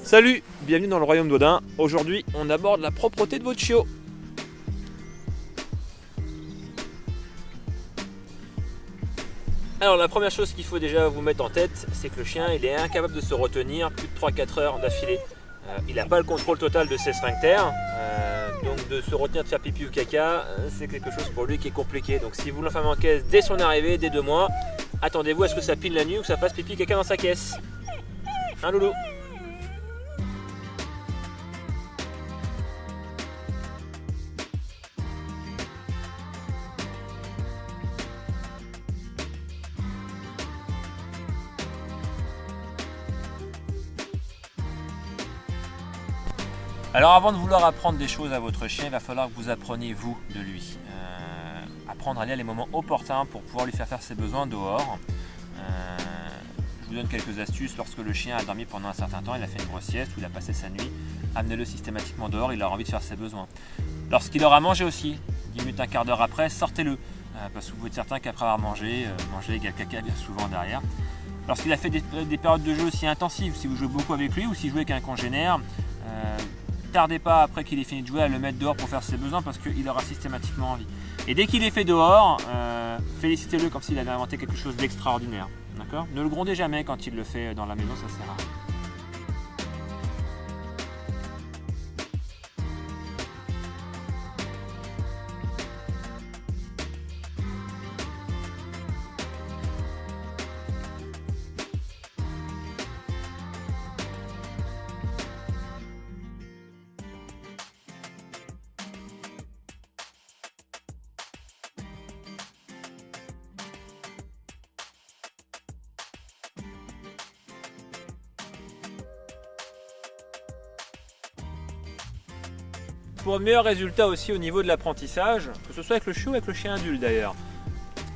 Salut, bienvenue dans le royaume d'Odin. Aujourd'hui, on aborde la propreté de votre chiot. Alors la première chose qu'il faut déjà vous mettre en tête, c'est que le chien il est incapable de se retenir plus de 3-4 heures d'affilée. Il n'a pas le contrôle total de ses sphincters, donc de se retenir de faire pipi ou caca, c'est quelque chose pour lui qui est compliqué. Donc si vous l'enfermez en caisse dès son arrivée, dès 2 mois, attendez-vous à ce que ça pile la nuit ou que ça fasse pipi caca dans sa caisse. Hein loulou? Alors avant de vouloir apprendre des choses à votre chien, il va falloir que vous appreniez vous de lui. Apprendre à lire les moments opportuns pour pouvoir lui faire ses besoins dehors. Je vous donne quelques astuces. Lorsque le chien a dormi pendant un certain temps, il a fait une grosse sieste ou il a passé sa nuit, amenez-le systématiquement dehors, il aura envie de faire ses besoins. Lorsqu'il aura mangé aussi, 10 minutes, un quart d'heure après, sortez-le. Parce que vous êtes certain qu'après avoir mangé, manger égale caca bien souvent derrière. Lorsqu'il a fait des périodes de jeu aussi intensives, si vous jouez beaucoup avec lui ou si vous jouez avec un congénère, tardez pas après qu'il ait fini de jouer à le mettre dehors pour faire ses besoins parce qu'il aura systématiquement envie. Et dès qu'il est fait dehors, félicitez-le comme s'il avait inventé quelque chose d'extraordinaire. D'accord ? Ne le grondez jamais quand il le fait dans la maison, ça sert à rien. Pour un meilleur résultat aussi au niveau de l'apprentissage, que ce soit avec le chiot ou avec le chien adulte d'ailleurs,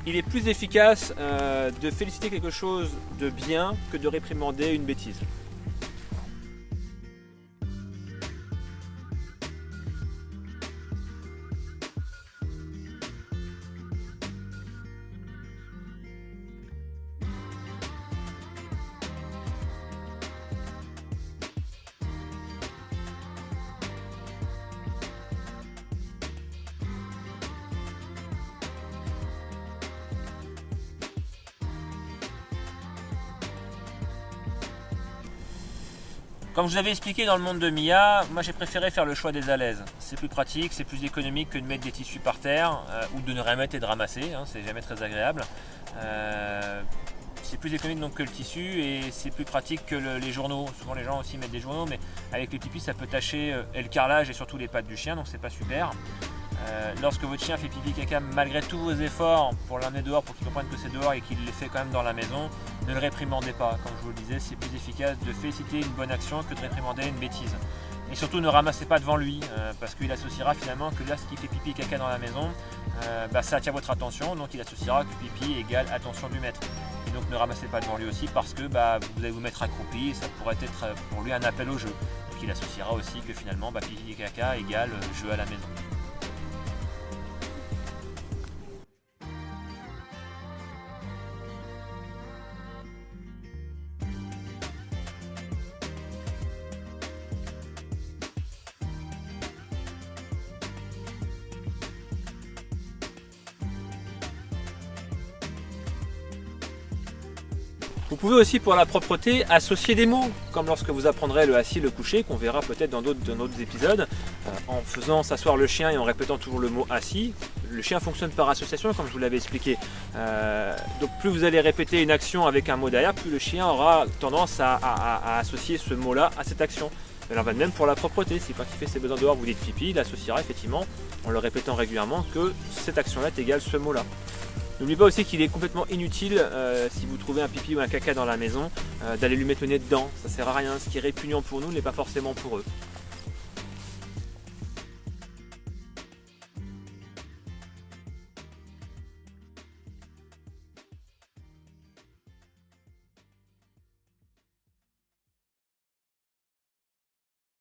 il est plus efficace de féliciter quelque chose de bien que de réprimander une bêtise. Comme je vous avais expliqué dans le monde de Mia, moi j'ai préféré faire le choix des alaises. C'est plus pratique, c'est plus économique que de mettre des tissus par terre ou de ne rien mettre et de ramasser, c'est jamais très agréable. C'est plus économique donc que le tissu et c'est plus pratique que les journaux. Souvent les gens aussi mettent des journaux mais avec le pipi ça peut tacher le carrelage et surtout les pattes du chien donc c'est pas super. Lorsque votre chien fait pipi caca malgré tous vos efforts pour l'emmener dehors, pour qu'il comprenne que c'est dehors et qu'il les fait quand même dans la maison, ne le réprimandez pas. Comme je vous le disais, c'est plus efficace de féliciter une bonne action que de réprimander une bêtise. Et surtout ne ramassez pas devant lui parce qu'il associera finalement que là ce qui fait pipi caca dans la maison, ça attire votre attention, donc il associera que pipi égale attention du maître. Et donc ne ramassez pas devant lui aussi parce que vous allez vous mettre accroupi et ça pourrait être pour lui un appel au jeu. Donc il associera aussi que finalement pipi caca égale jeu à la maison. Vous pouvez aussi pour la propreté associer des mots, comme lorsque vous apprendrez le assis, le coucher, qu'on verra peut-être dans d'autres épisodes, en faisant s'asseoir le chien et en répétant toujours le mot assis. Le chien fonctionne par association comme je vous l'avais expliqué. Donc plus vous allez répéter une action avec un mot derrière, plus le chien aura tendance à associer ce mot-là à cette action. Alors même pour la propreté, si quand il fait ses besoins dehors vous dites pipi, il associera effectivement, en le répétant régulièrement, que cette action-là est égale ce mot-là. N'oubliez pas aussi qu'il est complètement inutile, si vous trouvez un pipi ou un caca dans la maison, d'aller lui mettre le nez dedans. Ça sert à rien. Ce qui est répugnant pour nous n'est pas forcément pour eux.